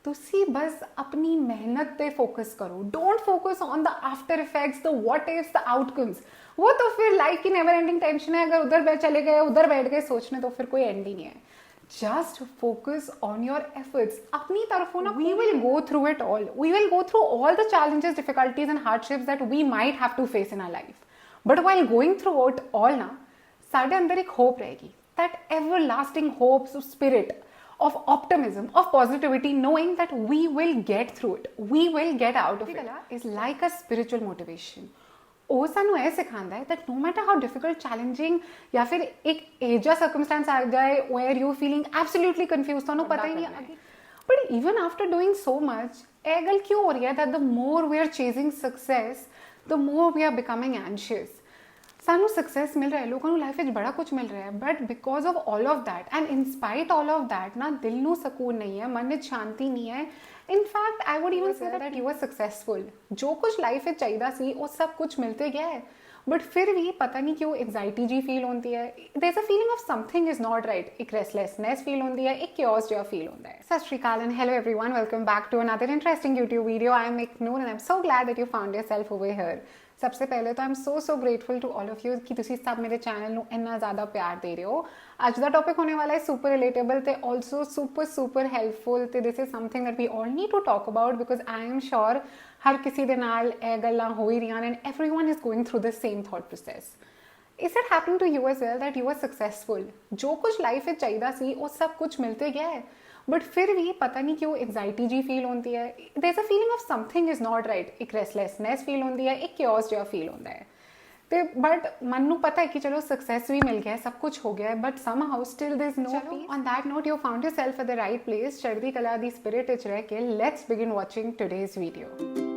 ਤੁਸੀਂ ਬਸ ਆਪਣੀ ਮਿਹਨਤ ਤੇ ਫੋਕਸ ਕਰੋ। Don't focus on the after effects, the what ifs, the outcomes. वो तो फिर लाइफ की नेवर एंडिंग टेंशन है। अगर उधर चले गए, उधर बैठ गए सोचने, तो फिर कोई एंड ही नहीं है। Just focus on your efforts. अपनी तरफों ना, we will go through it all. We will go through all the challenges, difficulties and hardships that we might have to face in our life. But while going through it all ना, साढ़े अंदर एक hope रहेगी, that everlasting hope, spirit of optimism, of positivity, knowing that we will get through it, we will get out of it, is like a spiritual motivation. ਉਹ ਸਾਨੂੰ ਇਹ ਸਿਖਾਉਂਦਾ ਹੈ that no matter how difficult, challenging ਜਾਂ ਫਿਰ ਇੱਕ ਇਹੋ ਜਿਹਾ circumstance ਆ ਜਾਏ where you feeling absolutely confused, ਤੁਹਾਨੂੰ ਪਤਾ ਹੀ ਨਹੀਂ ਹੈ, but even after doing so much, ਇਹ ਗੱਲ ਕਿਉਂ ਹੋ ਰਹੀ ਹੈ that the more we are chasing success, the more we are becoming anxious. ਸਾਨੂੰ सक्सेस मिल रहा है, लोगों ਨੂੰ ਲਾਈਫ ਵਿੱਚ ਬੜਾ ਕੁਝ ਮਿਲ ਰਿਹਾ ਹੈ, but because of all of that and in ਸਪਾਈਟ all of that ਨਾ ਦਿਲ ਨੂੰ ਸਕੂਨ ਨਹੀਂ ਹੈ, ਮਨ ਵਿੱਚ ਸ਼ਾਂਤੀ ਨਹੀਂ ਹੈ। In fact I would even say that you are successful, ਜੋ ਕੁਝ ਲਾਈਫ ਵਿੱਚ ਚਾਹੀਦਾ ਸੀ ਉਹ ਸਭ ਕੁਝ ਮਿਲ ਤੇ ਗਿਆ ਹੈ, ਬਟ ਫਿਰ ਵੀ ਪਤਾ ਨਹੀਂ ਕਿਉਂ ਐਂਜ਼ਾਈਟੀ ਜੀ ਫੀਲ ਹੁੰਦੀ ਹੈ। There is a feeling of something is not right, एक रेस्टलेसनेस फील ਹੁੰਦੀ ਹੈ, एक chaos ਜਿਹਾ फील ਹੁੰਦਾ ਹੈ। ਸਤਿ ਸ਼੍ਰੀ ਅਕਾਲ and hello everyone, welcome back to another interesting YouTube video. I am Iknoor and I'm so glad that you found yourself over here. सबसे पहले तो I am so grateful to all of you कि तुसी सब मेरे channel ਨੂੰ ਇੰਨਾ ਜ਼ਿਆਦਾ ਪਿਆਰ ਦੇ ਰਹੇ ਹੋ। ਅੱਜ ਦਾ ਟੌਪਿਕ ਹੋਣੇ ਵਾਲਾ ਹੈ ਸੁਪਰ ਰਿਲੇਟੇਬਲ ਤੇ ਆਲਸੋ ਸੁਪਰ ਹੈਲਪਫੁਲ, ਤੇ this is something that we all need to talk about because I am sure ਹਰ ਕਿਸੇ ਦੇ ਨਾਲ ਇਹ ਗੱਲਾਂ ਹੋ ਹੀ ਰਹੀਆਂ ਨੇ and everyone is going through the same thought process. Is it happening to you as well that you are successful? ਜੋ ਕੁਝ ਲਾਈਫ ਵਿੱਚ ਚਾਹੀਦਾ ਸੀ ਉਹ ਸਭ ਕੁਝ ਮਿਲ ਤੇ ਗਿਆ ਹੈ, बट फिर भी पता नहीं क्यों एंजाइटी जी फील होती है। There is a feeling of something is not right, एक रेस्टलेसनेस फील होती है, एक chaos जिहा फील होता है। तो बट मन नू पता है कि चलो सक्सेस भी मिल गया है, सब कुछ हो गया है, but somehow still there is no peace. On that note you found yourself at the right place, चढ़दी कला दी स्पिरिट विच रह के let's begin watching today's video.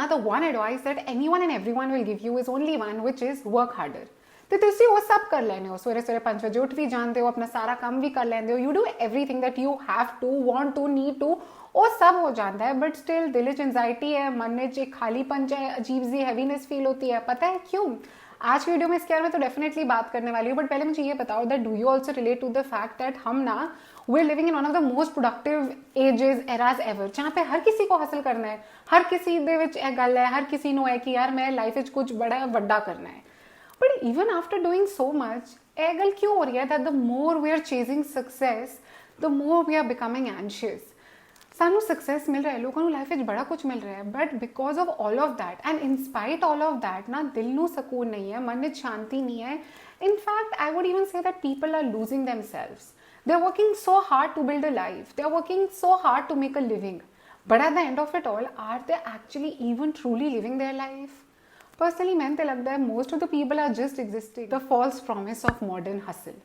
The one advice that anyone and everyone will give you is only one, which is work harder. ਤੇ ਤੁਸੀਂ ਉਹ ਸਭ ਕਰ ਲੈਂਦੇ ਹੋ, ਸਵੇਰੇ 5 ਵਜੇ ਉੱਠ ਵੀ ਜਾਂਦੇ ਹੋ, ਆਪਣਾ ਸਾਰਾ ਕੰਮ ਵੀ ਕਰ ਲੈਂਦੇ ਹੋ, you do everything that you have to, want to, need to, ਉਹ ਸਭ ਹੋ ਜਾਂਦਾ है, but still दिल में एंजाइटी है, मन में एक खालीपन है, अजीब सी हैवीनेस फील होती है। पता है क्यों? आज की वीडियो में इसके बारे में तो डेफिनेटली बात करने वाली हूँ, बट पहले मुझे ये बताओ that do you also relate to the fact that हम ना we are living in one of the most productive ages eras ever, जहाँ पे हर किसी को हासिल करना है, हर किसी दे विच ਇਹ ਗੱਲ ਹੈ, हर किसी ਨੂੰ है कि यार मैं लाइफ ਵਿੱਚ कुछ बड़ा ਵੱਡਾ करना है। But even after doing so much ਇਹ ਗੱਲ क्यों हो रही है that the more we are chasing success, the more we are becoming anxious. ਸਾਨੂੰ सक्सेस मिल रहा है, लोगों ਨੂੰ ਲਾਈਫ ਵਿੱਚ ਬੜਾ ਕੁਝ ਮਿਲ ਰਿਹਾ ਹੈ, but because of all of that and in ਸਪਾਈਟ all of that ਨਾ ਦਿਲ ਨੂੰ ਸਕੂਨ ਨਹੀਂ ਹੈ, ਮਨ ਵਿੱਚ ਸ਼ਾਂਤੀ ਨਹੀਂ ਹੈ। In fact I would even say that people are losing themselves. They're working so hard to build a life, they're working so hard to make a living, but at the end of it all, are they actually even truly living their life? Personally, मैंने तो लगता है most of the people are just existing the false promise of modern hustle.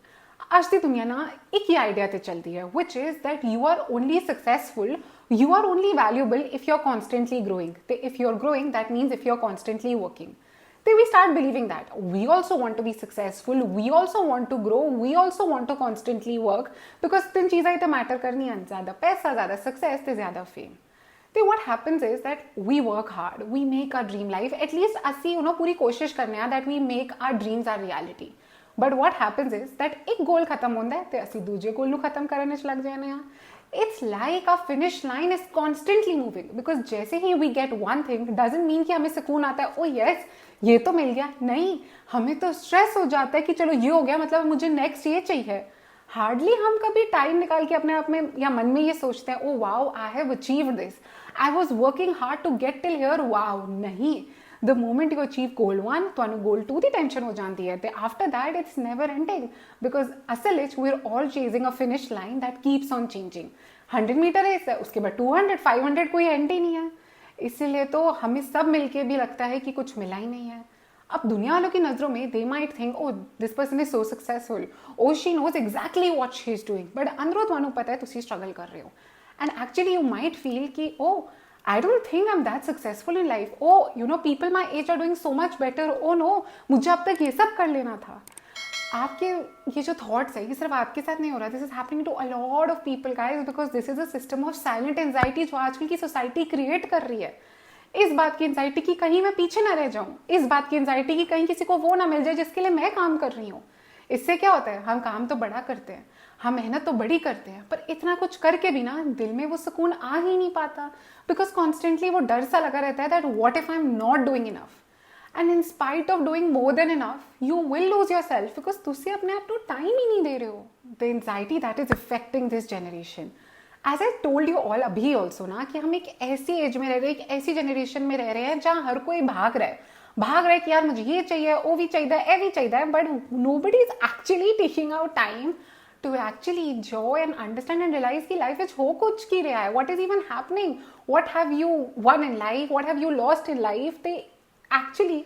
आज की दुनिया ना एक ही idea ते चलती है, which is that you are only successful, you are only valuable if you're constantly growing. If you're growing, that means if you're constantly working. Then we start believing that we also want to be successful, we also want to grow, we also want to constantly work, because तीन चीज़ें तो matter करनी हैं, ज़्यादा पैसा, ज़्यादा success, तो ज़्यादा फेम। तो what happens is that we work hard, we make our dream life, at least असी पूरी कोशिश करने हैं that we make our dreams our reality. But what happens is that एक गोल खत्म होता है तो असी दूजे गोल नू खत्म करने च लग जाने हैं। It's like a finish line is constantly moving, because जैसे ही we get one thing doesn't mean कि हमें सुकून आता है, oh yes ये तो मिल गया, नहीं, हमें तो स्ट्रेस हो जाता है कि चलो ये हो गया, मतलब मुझे नेक्स्ट ये चाहिए। हार्डली हम कभी टाइम निकाल के अपने आप में या मन में ये सोचते हैं oh wow I have achieved this, I was working hard to get till here, wow नहीं। The moment you achieve goal 1 ਤੁਹਾਨੂੰ गोल 2 ਦੀ ਟੈਨਸ਼ਨ ਹੋ ਜਾਂਦੀ ਹੈ, ਤੇ after that it's never ending, because असल ਵਿੱਚ we are all chasing a finish line that keeps on changing. 100 metre race है, उसके बाद 200, 500, कोई एंड ही नहीं है। इसीलिए तो हमें सब मिलके भी लगता है कि कुछ मिला ही नहीं है। अब दुनिया वालों की नज़रों में they might think oh this person is so successful, oh she knows exactly what she is doing, but अंदरों ਤੁਹਾਨੂੰ पता है ਤੁਸੀਂ स्ट्रगल कर रहे हो, and actually you might feel कि oh I don't think I'm that successful in life. Oh, people my age are doing so much better. Oh no, मुझे अब तक ये सब कर लेना था. आपके ये जो थॉट्स है ये सिर्फ आपके साथ नहीं हो रहा, this is happening to a lot of people guys, because this is a system of silent anxiety जो आजकल की सोसाइटी क्रिएट कर रही है। इस बात की एंजाइटी की कहीं मैं पीछे ना रह जाऊं, इस बात की एंजाइटी की कहीं किसी को वो ना मिल जाए जिसके लिए मैं काम कर रही हूँ। इससे क्या होता है, हम काम तो बड़ा करते हैं, हम मेहनत तो बड़ी करते हैं, पर इतना कुछ करके भी ना दिल में वो सुकून आ ही नहीं पाता, बिकॉज कॉन्स्टेंटली वो डर सा लगा रहता है that what if I am not doing enough, and in spite of doing more than enough you will lose your self, because तुझसे अपने आप को टाइम ही नहीं दे रहे हो। The anxiety that is affecting this generation, as I told you all अभी also ना, कि हम एक ऐसी एज में रह रहे हैं, एक ऐसी जनरेशन में रह रहे हैं जहां हर कोई भाग रहा है कि यार मुझे ये चाहिए, वो भी चाहिए, ए भी चाहिए, but nobody is actually taking out time to actually enjoy and understand and realize कि life में हो कुछ की रहा है, what is even happening, what have you won in life, what have you lost in life। they actually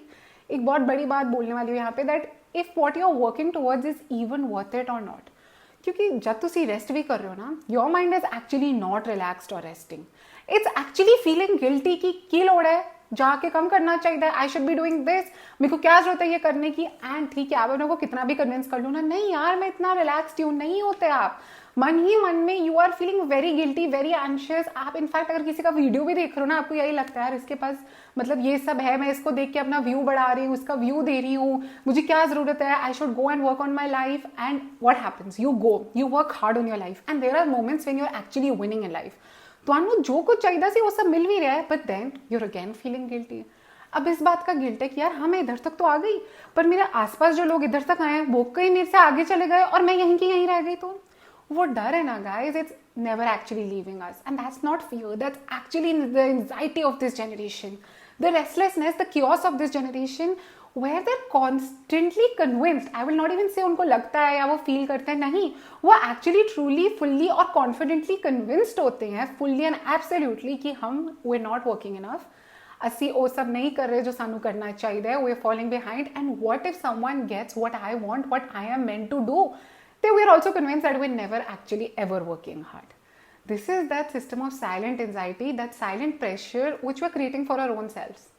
एक बहुत बड़ी बात बोलने वाली हूँ यहाँ पे, that if what you are working towards is even worth it or not। क्योंकि जब तुसी रेस्ट भी कर रहे हो ना, your mind is actually not relaxed or resting, it's actually feeling guilty कि लोड़ है, जाके कम करना चाहिए, I should be doing this, मेरे को क्या जरूरत है ये करने की। एंड ठीक है, आप अपने को कितना भी कन्विंस कर लो ना, नहीं यार मैं इतना रिलैक्स्ड हूँ, नहीं होते आप, मन ही मन में you are feeling very guilty, very anxious. आप इनफैक्ट अगर किसी का वीडियो भी देख रहे हो ना, आपको यही लगता है यार इसके पास मतलब ये सब है, मैं इसको देख के अपना व्यू बढ़ा रही हूँ, इसका व्यू दे रही हूँ, मुझे क्या जरूरत है, I should go and work on my life. And what happens, you go, you work hard on your life, and there are moments when you are actually winning in life. तो जो कुछ चाहिए सी वो सब मिल भी रहा है, but then you're again feeling guilty. अब इस बात का गिल्ट है कि यार हाँ मैं इधर तक तो आ गई, पर मेरे आसपास जो लोग इधर तक आए हैं वो कहीं मेरे से आगे चले गए और मैं यहीं की यहीं रह गई। तो वो डर है ना guys, it's never actually leaving us, and that's not fear, that's actually the anxiety of this generation, the restlessness, the chaos of this generation, where they're constantly convinced, I will not even say उनको लगता है या वो feel करते हैं, नहीं, वो actually truly fully और confidently convinced होते हैं fully and absolutely कि हम we're not working enough, ਅਸੀਂ ਉਹ सब नहीं कर रहे जो सानू करना चाहिए, we're falling behind, and what if someone gets what I want, what I am meant to do, then we're also convinced that we're never actually ever working hard. This is that system of silent anxiety, that silent pressure which we're creating for our own selves.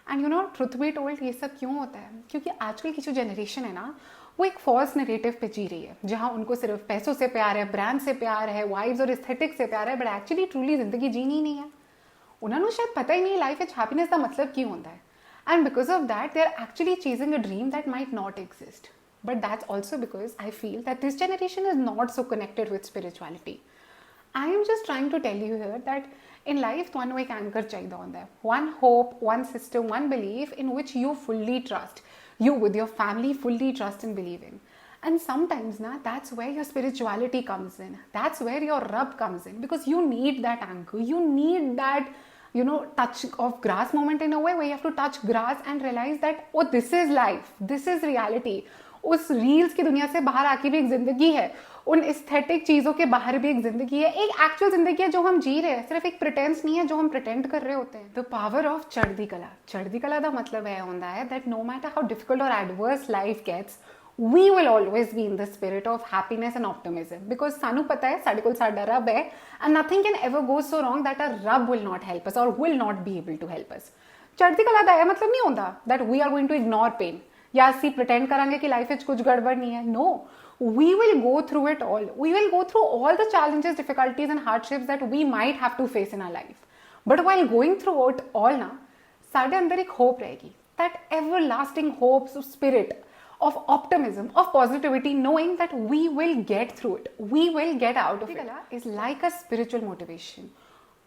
And you know truth be told ये सब क्यों होता है, क्योंकि आजकल की जो generation है ना वो एक फॉल्स नैरेटिव पे जी रही है, जहाँ उनको सिर्फ पैसों से प्यार है, ब्रांड से प्यार है, वाइब्स और एस्थेटिक्स से प्यार है, बट एक्चुअली ट्रूली जिंदगी जीनी नहीं है। उन्होंने शायद पता ही नहीं लाइफ विच हैप्पीनेस का मतलब क्यों होता है, and because of that they are actually chasing a dream that might not exist. But that's also because I feel that this generation is not so connected with spirituality. I am just trying to tell you here that in life ਤੁਹਾਨੂੰ एक anchor चाहिए होता है, one hope, one system, one belief in which you fully trust, you with your family fully trust and believe in. And sometimes na that's where your spirituality comes in, that's where your Rabb comes in, because you need that anchor, you need that touch of grass moment in a way where you have to touch grass and realize that oh this is life, this is reality. उस reels की दुनिया से बाहर आके भी एक जिंदगी है, उन एस्थेटिक चीजों के बाहर भी एक जिंदगी है, एक एक्चुअल जिंदगी है जो हम जी रहे हैं, सिर्फ एक प्रिटेंस नहीं है जो हम प्रिटेंड कर रहे होते हैं। द पावर ऑफ चढ़दी कला। चढ़दी कला का मतलब है होता है that no matter how difficult और adverse life gets, we will always be in the spirit of happiness and optimism, because सानू पता है साडे कोल साडा रब है, and nothing can ever go so wrong that our Rabb will not help us or will not be able to help us। चढ़दी कला का मतलब नहीं होता that we are going to ignore pain या ਅਸੀਂ प्रिटेंड करांगे कि लाइफ में कुछ गड़बड़ नहीं है। No, we will go through it all, we will go through all the challenges, difficulties and hardships that we might have to face in our life, but while going through it all ना साडे अंदर एक hope रहेगी, that everlasting hope, spirit of optimism, of positivity, knowing that we will get through it, we will get out of it। is like a spiritual motivation।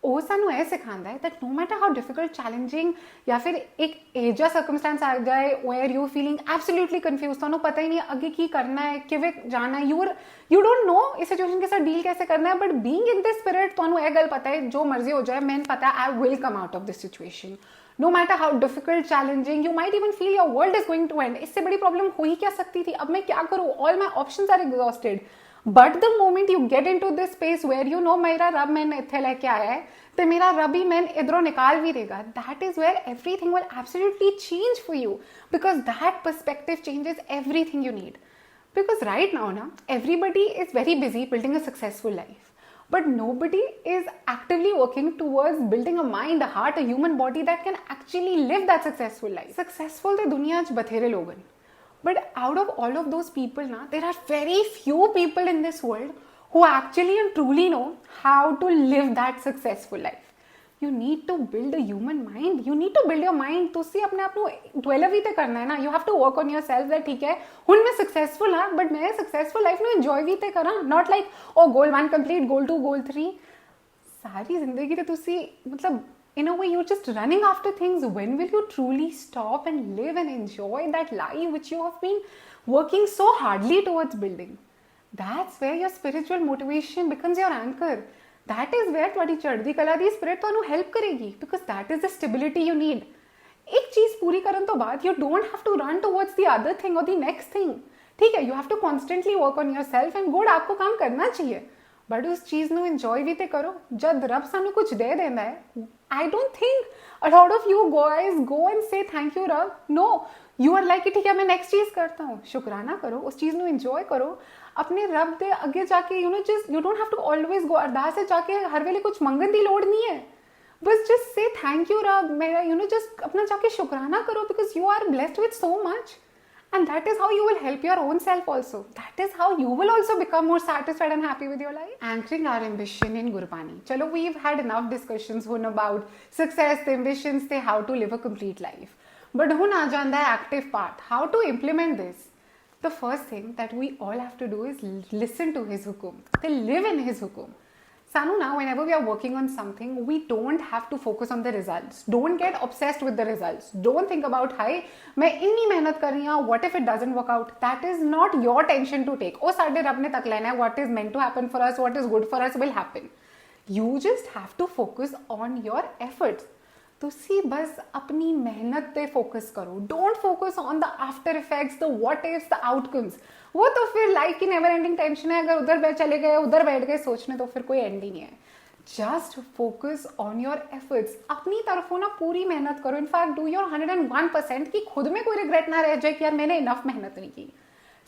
ਉਹ ਸਾਨੂੰ ਇਹ ਸਿਖਾਉਂਦਾ ਹੈ that no matter how difficult, challenging या फिर एक एजा circumstance आ जाए where you feeling absolutely confused, ਤੁਹਾਨੂੰ पता ही नहीं आगे की करना है, किवे जाना है, you don't know इस सिचुएशन के साथ डील कैसे करना है, but being in this spirit ਤੁਹਾਨੂੰ ਇਹ ਗੱਲ पता है जो मर्जी हो जाए मैंने पता है I will come out of this situation, no matter how difficult, challenging, you might even feel your world is going to end, इससे बड़ी प्रॉब्लम हो ही क्या सकती थी, अब मैं क्या करूँ, all my options are exhausted। But the moment you get into this space where you know मेरा रब मैंने इत्थे लेके आया है तो मेरा रब ही मैंने इधरों निकाल भी देगा, that is where everything will absolutely change for you, because that perspective changes everything you need. Because right now ना everybody is very busy building a successful life, but nobody is actively working towards building a mind, a heart, a human body that can actually live that successful life। Successful तो दुनिया च बथेरे लोग हैं, But out of all of those people, there are very few people in this world who actually and truly know how to live that successful life. You need to build a human mind. You need to build your mind. ਤੁਸੀਂ ਆਪਣੇ ਆਪ ਨੂੰ develop ਵੀ ਤੇ ਕਰਨਾ ਹੈ ਨਾ. You have to work on yourself that ਠੀਕ ਹੈ ਹੁਣ ਮੈਂ successful ਹਾਂ but ਮੈਂ successful life ਨੂੰ enjoy ਵੀ ਤੇ ਕਰਾਂ. Not like oh goal 1 complete, goal 2, goal 3. ਸਾਰੀ ਜ਼ਿੰਦਗੀ ਤੇ ਤੁਸੀਂ ਮਤਲਬ in a way you're just running after things. When will you truly stop and live and enjoy that life which you have been working so hardly towards building? That's where your spiritual motivation becomes your anchor. That is where ਤੁਹਾਡੀ ਚੜ੍ਹਦੀ ਕਲਾ ਦੀ spirit ਤੁਹਾਨੂੰ help ਕਰੇਗੀ because that is the stability you need. ਇੱਕ ਚੀਜ਼ ਪੂਰੀ ਕਰਨ ਤੋਂ ਬਾਅਦ you don't have to run towards the other thing or the next thing. ਠੀਕ ਹੈ, you have to constantly work on yourself and good आपको काम करना चाहिए. बट उस चीज़ ਨੂੰ enjoy ਵੀ ਤੇ ਕਰੋ. ਜਦ ਰੱਬ ਸਾਨੂੰ ਕੁਝ ਦੇ ਦਿੰਦਾ ਹੈ, I don't think a lot of you guys go and say thank you रब. No, you are like ठीक है मैं next चीज़ करता हूँ. शुक्राना करो, उस चीज़ ਨੂੰ enjoy करो. अपने रब ਦੇ ਅੱਗੇ ਜਾ ਕੇ just you don't have to always go ਅਰਦਾਸ से जाके हर ਵੇਲੇ कुछ ਮੰਗਣ ਦੀ ਲੋੜ नहीं है. बस just say thank you रब. मेरा just अपना जाके शुक्राना करो because you are blessed with so much. And that is how you will help your own self also. That is how you will also become more satisfied and happy with your life. Anchoring our ambition in Gurbani. Chalo, we've had enough discussions about success, the ambitions, how to live a complete life. But hun aa janda hai active part. How to implement this? The first thing that we all have to do is listen to his hukum. They live in his hukum. Sanu, now whenever we are working on something, we don't have to focus on the results. Don't get obsessed with the results. Don't think about, hi, मैं इतनी मेहनत कर रही हूँ, what if it doesn't work out? That is not your tension to take. ओ साढ़े रब ने तक लेना है, what is meant to happen for us, what is good for us will happen. You just have to focus on your efforts. ਤੁਸੀਂ ਬਸ ਆਪਣੀ मेहनत पे focus करो. Don't focus on the after effects, the what ifs, the outcomes. वो तो फिर life की never ending tension है. अगर उधर चले गए, उधर बैठ गए सोचने, तो फिर कोई एंड ही नहीं है. Just focus on your efforts. अपनी तरफों ना पूरी मेहनत करो. इनफैक्ट डू योर 101% कि खुद में कोई रिग्रेट ना रह जाए कि यार मैंने इनफ मेहनत नहीं की.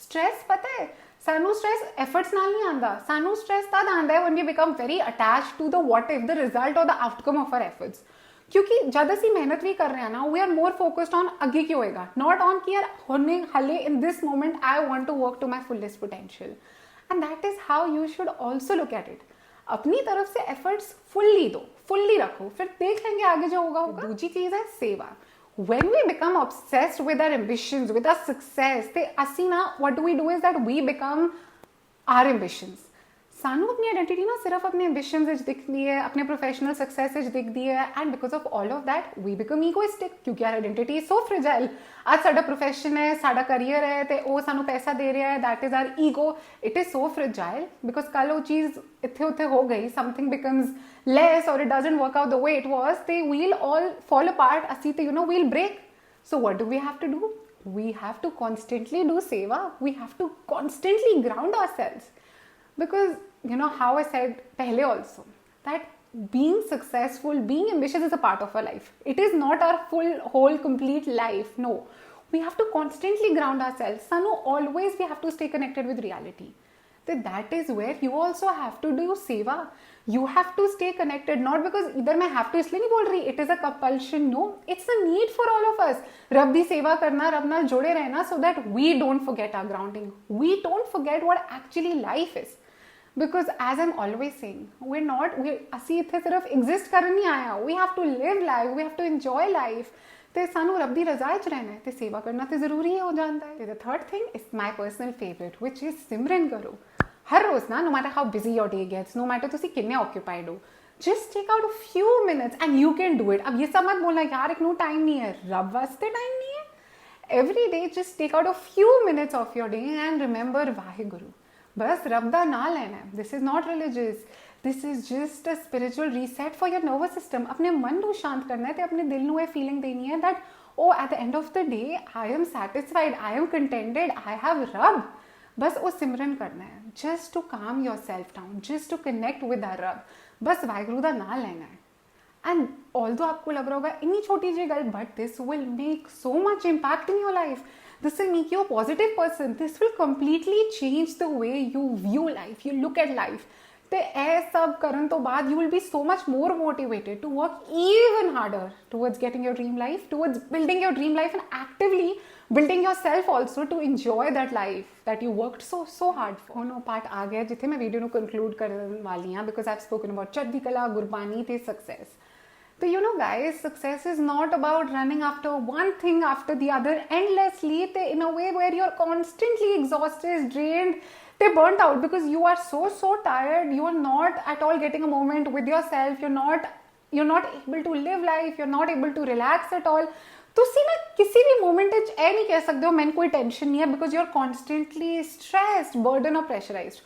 स्ट्रेस पता है सानू स्ट्रेस एफर्ट्स नाल नहीं आंदा. सानू स्ट्रेस तद आंदा है when we become very attached to the what if, the result और the outcome of our efforts. क्योंकि जब ਅਸੀਂ मेहनत भी कर रहे हैं ना, we are more focused on आगे की होएगा, नॉट ऑन कि यार होने हाले in this moment I want to work to my fullest potential. And that is how you should also look at it. अपनी तरफ से एफर्ट्स फुल्ली दो, फुल्ली रखो, फिर देख लेंगे आगे जो होगा होगा. दूसरी चीज है सेवा. When we become obsessed with our ambitions, with our success, ते ਅਸੀਂ ना what do we do is that we become our ambitions. सानू अपनी आइडेंटिटी ना सिर्फ अपने एम्बिशंस विच दिखती है, अपने प्रोफेशनल सक्सेस विच दिखती है. And because of all of that we become egoistic क्योंकि our identity is so fragile. आज साडा प्रोफेशन है, साडा करियर है, ते वो सानू पैसा दे रहा है, that is our ego. It is so fragile because कल वो चीज़ इत्थे उत्थे हो गई, समथिंग बिकम्स लेस और it doesn't work out the way it was, ते वील ऑल फॉल अपार्ट. असी ते we'll break. So what do we have to do? We have to constantly do seva. We have to constantly ground ourselves. Because how I said pehle also that being successful, being ambitious is a part of our life. It is not our whole complete life. No, we have to constantly ground ourselves. Sanu, always we have to stay connected with reality. So that is where you also have to do seva. You have to stay connected, not because either मैं have to इसलिए नहीं बोल रही, it is a compulsion. No, it's a need for all of us. रब दी सेवा करना, रब नाल जोड़े रहना, so that we don't forget our grounding. We don't forget what actually life is. Because as I'm always saying, ਅਸੀਂ ਇੱਥੇ ਸਿਰਫ exist ਕਰਨ ਨਹੀਂ ਆਇਆ. We have to live life, we have to enjoy life. ਤੇ ਸਾਨੂੰ ਰੱਬ ਦੀ ਰਜ਼ਾ 'ਚ ਰਹਿਣਾ ਹੈ ਤੇ ਸੇਵਾ ਕਰਨਾ ਤੇ ਜ਼ਰੂਰੀ ਹੋ ਜਾਂਦਾ ਹੈ. The third thing is my personal favorite, which is ਸਿਮਰਨ ਕਰੋ. हर रोज ना, no matter how busy your day gets, no matter ਤੁਸੀਂ ਕਿੰਨੇ occupied ਹੋ, just take out a few minutes and you can do it. अब ये सब मत बोलना यार एक नो टाइम नहीं है, रब वास्ते टाइम नहीं है. Every day just take out a few minutes of your day and remember Waheguru. बस रब दा ना लेना है. This is not religious, this is just a spiritual RISAT for your nervous system. अपने मन को शांत करना है, अपने दिल को फीलिंग देनी है that oh at the end of the day I am satisfied, I am contented, I have Rab. बस वो सिमरन करना है, just to calm yourself down, just to connect with our Rab. बस वाहिगुरु दा ना लेना है. एंड ऑल्दो आपको लग रहा होगा इतनी छोटी सी गल, but this will make so much impact in your life. This will make you a positive person. This will completely change the way you view life, you look at life. ਤੇ ਇਹ ਸਭ ਕਰਨ ਤੋਂ ਬਾਅਦ you will be so much more motivated to work even harder towards getting your dream life, towards building your dream life and actively building yourself also to enjoy that life that you worked so hard for. ਹੁਣ ਉਹ part ਆ ਗਿਆ ਜਿੱਥੇ ਮੈਂ video ਨੂੰ conclude ਕਰਨ ਵਾਲੀ ਹਾਂ, because I've spoken about Chardikala, Gurbani ਤੇ success. So you know guys, success is not about running after one thing after the other endlessly in a way where you're constantly exhausted, drained, they're burnt out because you are so tired. You are not at all getting a moment with yourself. You're not able to live life. You're not able to relax at all. ਤੁਸੀਂ ਨਾ ਕਿਸੇ ਵੀ moment ਵਿੱਚ ਇਹ ਨਹੀਂ ਕਹਿ ਸਕਦੇ ਹੋ ਮੈਨੂੰ ਕੋਈ ਟੈਨਸ਼ਨ ਨਹੀਂ ਹੈ, because you're constantly stressed, burdened or pressurized.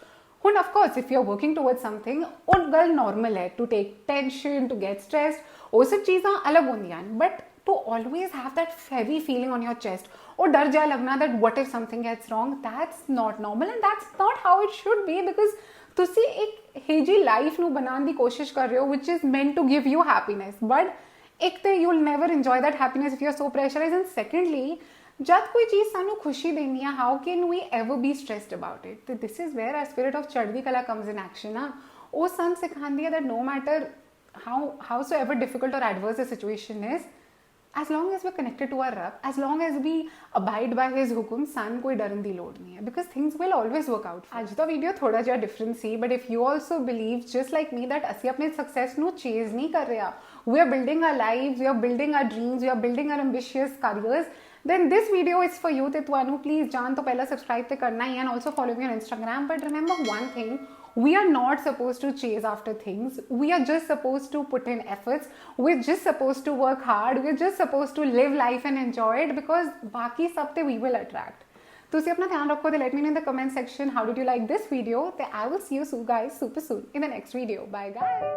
ਹੁਣ of course if you're working towards something, ਉਹ ਗੱਲ normal ਹੈ to take tension, to get stressed, ਉਹ ਸਭ ਚੀਜ਼ਾਂ ਅਲੱਗ ਹੁੰਦੀਆਂ ਹਨ, but to always have that heavy feeling on your chest or डर जा लगना that what if something gets wrong, that's not normal and that's not how it should be, because ਤੁਸੀਂ ਇੱਕ ਹੇਜੀ ਲਾਈਫ ਨੂੰ ਬਣਾਉਣ ਦੀ ਕੋਸ਼ਿਸ਼ ਕਰ ਰਹੇ ਹੋ which is meant to give you happiness, but ਇੱਕ ਤੇ you'll never enjoy that happiness if you're so pressurized, and secondly ਜਦ ਕੋਈ ਚੀਜ਼ ਸਾਨੂੰ ਖੁਸ਼ੀ ਦਿੰਦੀ ਹੈ, how can we ever be stressed about it? So this is where our spirit of Chardikala comes in action. ਉਹ ਸਾਨੂੰ ਸਿਖਾਉਂਦੀ ਹੈ that no matter howsoever difficult or adverse the situation is, as long as we're connected to our Rabb, as long as we abide by his hukum, ਸਾਨੂੰ ਕੋਈ ਡਰਨ ਦੀ ਲੋੜ ਨਹੀਂ ਹੈ, because things will always work out. ਅੱਜ ਦਾ video ਥੋੜਾ ਜਿਹਾ different C, but if you also believe just like me that ਅਸੀਂ ਆਪਣੇ success ਨੂੰ chase ਨਹੀਂ ਕਰ ਰਹੇ, we are building our lives, we are building our dreams, we are building our ambitious careers, then this video is for you. ਤੇ ਤੁਹਾਨੂੰ please ਜਾਣ ਤੋਂ ਪਹਿਲਾਂ subscribe ਤੇ ਕਰਨਾ ਹੀ, and also follow me on Instagram. But remember one thing, we are not supposed to chase after things. We are just supposed to put in efforts. We're just supposed to work hard. We're just supposed to live life and enjoy it, because बाकी सब ते we will attract. ਤੁਸੀਂ ਆਪਣਾ ਧਿਆਨ ਰੱਖੋ ਤੇ let me know in the comment section how did you like this video. I will see you guys super soon in the next video. Bye guys.